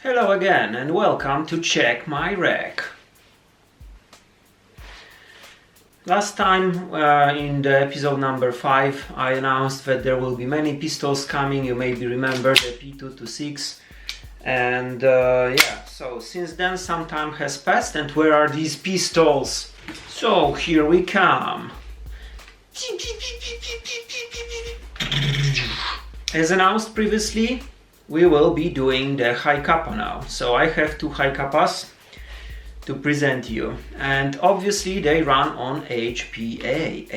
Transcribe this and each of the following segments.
Hello again and welcome to Check My Rack. Last time in the episode number 5 I announced that there will be many pistols coming. You maybe remember the P226 and so since then some time has passed, and where are these pistols? So here we come. As announced previously, we will be doing the Hi-Capa now. So I have two Hi-Capas to present you, and obviously they run on HPA.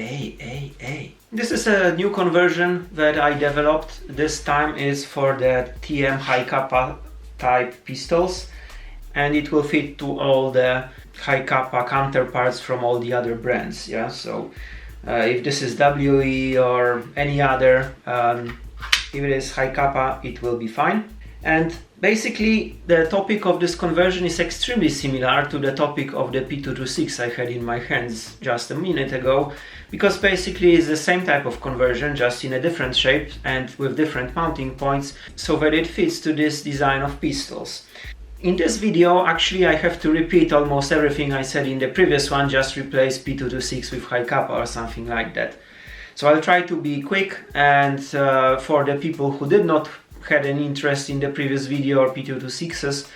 This is a new conversion that I developed. This time is for the TM Hi-Capa type pistols, and it will fit to all the Hi-Capa counterparts from all the other brands. Yeah, so if this is WE or any other, if it is Hi-Capa, it will be fine. And basically the topic of this conversion is extremely similar to the topic of the P226 I had in my hands just a minute ago, because basically it's the same type of conversion, just in a different shape and with different mounting points, so that it fits to this design of pistols. In this video, actually, I have to repeat almost everything I said in the previous one, just replace P226 with Hi-Capa or something like that. So I'll try to be quick, and for the people who did not had an interest in the previous video or P226s,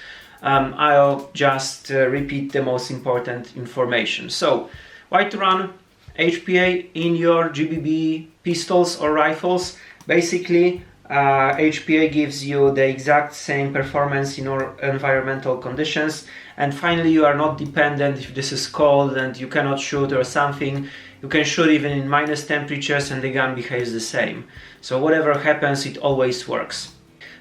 I'll just repeat the most important information. So, why to run HPA in your GBB pistols or rifles? Basically, HPA gives you the exact same performance in all environmental conditions, and finally you are not dependent if this is cold and you cannot shoot or something. You can shoot even in minus temperatures and the gun behaves the same. So whatever happens, it always works.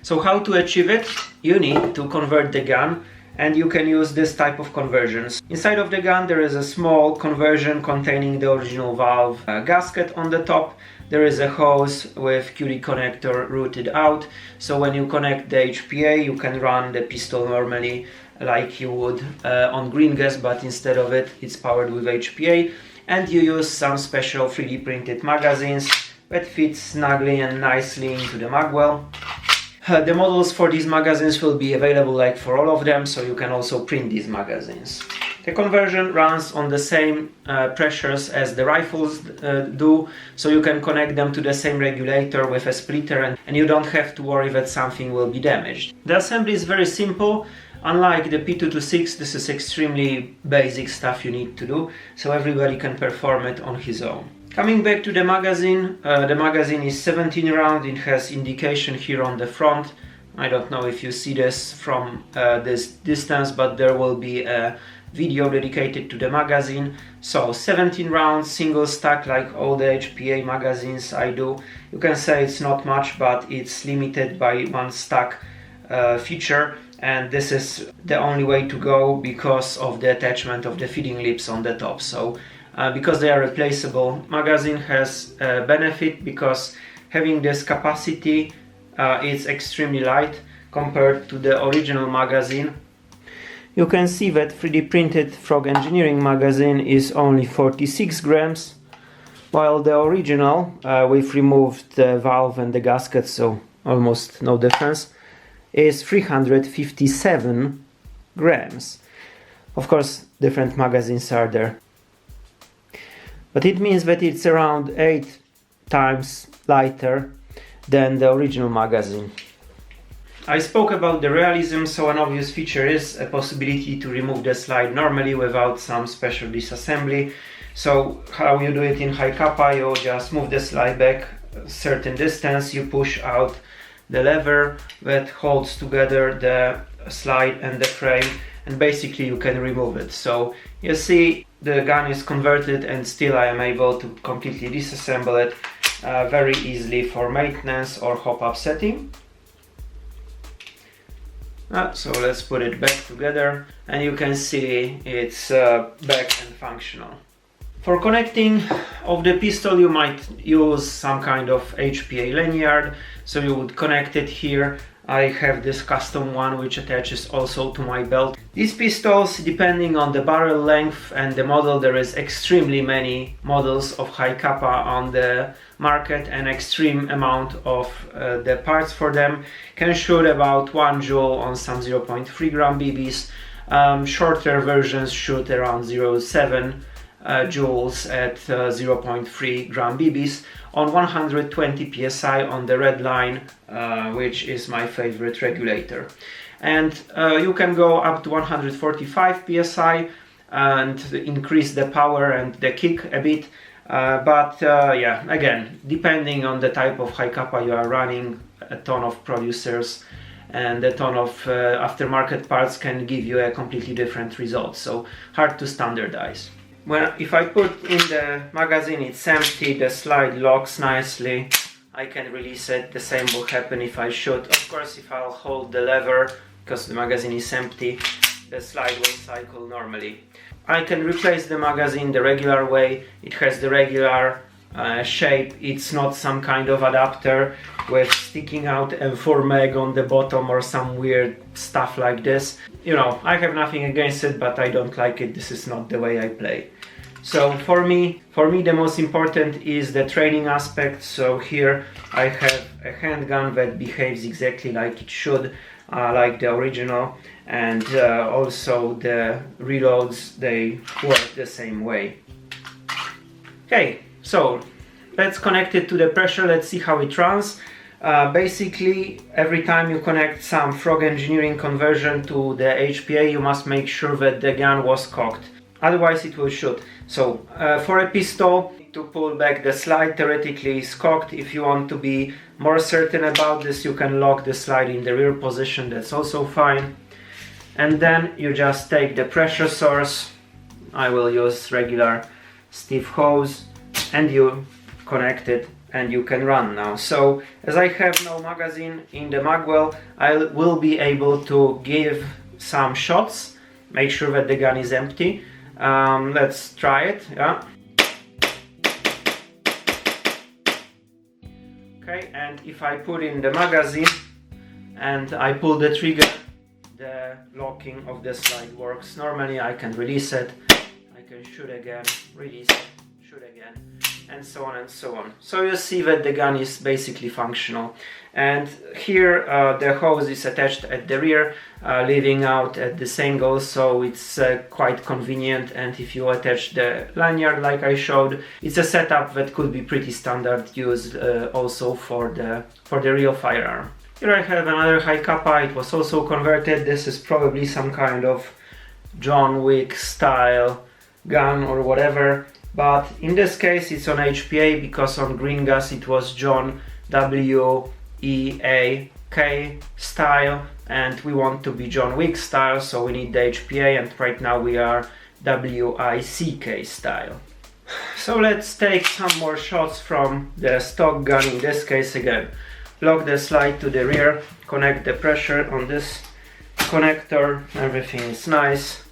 So how to achieve it? You need to convert the gun, and you can use this type of conversions. Inside of the gun there is a small conversion containing the original valve gasket on the top. There is a hose with QD connector routed out, so when you connect the HPA you can run the pistol normally like you would on green gas, but instead of it, it's powered with HPA. And you use some special 3D printed magazines that fit snugly and nicely into the magwell. The models for these magazines will be available like for all of them, so you can also print these magazines. The conversion runs on the same pressures as the rifles do, so you can connect them to the same regulator with a splitter, and you don't have to worry that something will be damaged. The assembly is very simple. Unlike the P226, this is extremely basic stuff you need to do, so everybody can perform it on his own. Coming back to the magazine is 17 round. It has indication here on the front. I don't know if you see this from this distance, but there will be a video dedicated to the magazine. So 17 rounds, single stack, like all the HPA magazines I do. You can say it's not much, but it's limited by one stack feature, and this is the only way to go because of the attachment of the feeding lips on the top. So because they are replaceable, magazine has a benefit because having this capacity, it's extremely light compared to the original magazine. You can see that 3D printed Frog Engineering magazine is only 46 grams, while the original, we've removed the valve and the gasket, so almost no difference, is 357 grams. Of course, different magazines are there, but it means that it's around 8 times lighter than the original magazine. I spoke about the realism, so an obvious feature is a possibility to remove the slide normally without some special disassembly. So how you do it in Hi-Capa, you just move the slide back a certain distance, you push out the lever that holds together the slide and the frame, and basically you can remove it. So you see the gun is converted, and still I am able to completely disassemble it very easily for maintenance or hop-up setting. So let's put it back together, and you can see it's back and functional. For connecting of the pistol you might use some kind of HPA lanyard, so you would connect it here I have this custom one which attaches also to my belt. These pistols, depending on the barrel length and the model, there is extremely many models of Hi-Capa on the market, and extreme amount of the parts for them. Can shoot about 1 joule on some 0.3 gram BBs. Shorter versions shoot around 0.7 joules at 0.3 gram BBs on 120 psi on the red line, which is my favorite regulator. And you can go up to 145 psi and increase the power and the kick a bit. Yeah, again, depending on the type of Hi-Capa you are running, a ton of producers and a ton of aftermarket parts can give you a completely different result, so hard to standardize. If I put in the magazine, it's empty, the slide locks nicely, I can release it. The same will happen if I shoot. Of course, if I'll hold the lever, because the magazine is empty, the slide will cycle normally. I can replace the magazine the regular way. It has the regular shape. It's not some kind of adapter with sticking out M4 mag on the bottom or some weird stuff like this. You know, I have nothing against it, but I don't like it. This is not the way I play. So for me the most important is the training aspect. So here I have a handgun that behaves exactly like it should, like the original, and also the reloads, they work the same way. Okay, so let's connect it to the pressure, let's see how it runs. Basically, every time you connect some Frog Engineering conversion to the HPA, you must make sure that the gun was cocked, otherwise it will shoot. So for a pistol, to pull back the slide theoretically is cocked. If you want to be more certain about this, you can lock the slide in the rear position, that's also fine. And then you just take the pressure source, I will use regular stiff hose, and you connect it and you can run now. So as I have no magazine in the magwell, I will be able to give some shots, make sure that the gun is empty. Let's try it. Yeah. Okay, and if I put in the magazine and I pull the trigger, the locking of the slide works normally. I can release it, I can shoot again, release it, shoot again, and so on and so on. So you see that the gun is basically functional. And here the hose is attached at the rear, leaving out at this angle, so it's quite convenient. And if you attach the lanyard like I showed, it's a setup that could be pretty standard used also for the real firearm. Here I have another Hi-Capa, it was also converted. This is probably some kind of John Wick style gun or whatever, but in this case it's on HPA, because on Green Gas it was John W-E-A-K style, and we want to be John Wick style, so we need the HPA, and right now we are W-I-C-K style. So let's take some more shots from the stock gun. In this case, again, lock the slide to the rear, connect the pressure on this connector, everything is nice.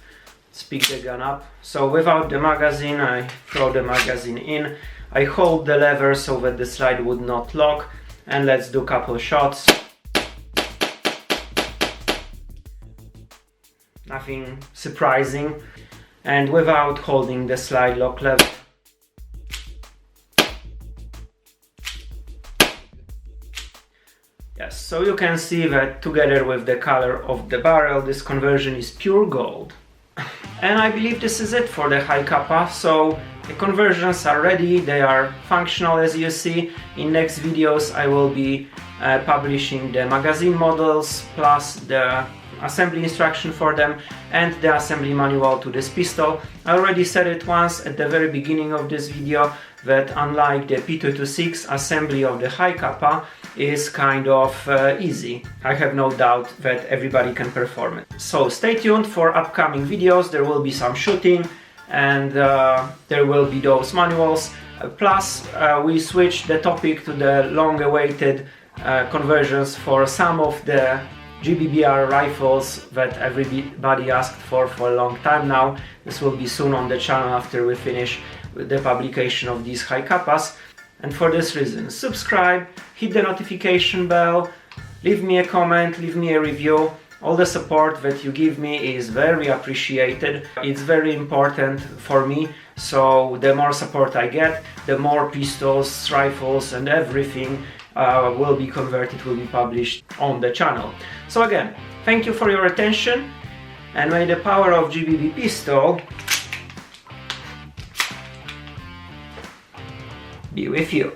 Let's pick the gun up. So without the magazine, I throw the magazine in, I hold the lever so that the slide would not lock, and let's do a couple shots. Nothing surprising, and without holding the slide lock lever. Yes, so you can see that together with the color of the barrel, this conversion is pure gold. And I believe this is it for the Hi-Capa. So the conversions are ready, they are functional as you see. In next videos I will be publishing the magazine models plus the assembly instruction for them and the assembly manual to this pistol. I already said it once at the very beginning of this video that unlike the P226, assembly of the Hi-Capa is kind of easy. I have no doubt that everybody can perform it. So stay tuned for upcoming videos, there will be some shooting and there will be those manuals. Plus we switched the topic to the long-awaited conversions for some of the GBBR rifles that everybody asked for a long time now. This will be soon on the channel after we finish with the publication of these Hi-Capas. And for this reason, subscribe, hit the notification bell, leave me a comment, leave me a review. All the support that you give me is very appreciated. It's very important for me, so the more support I get, the more pistols, rifles and everything will be converted, will be published on the channel. So again, thank you for your attention, and may the power of GBB pistol be with you.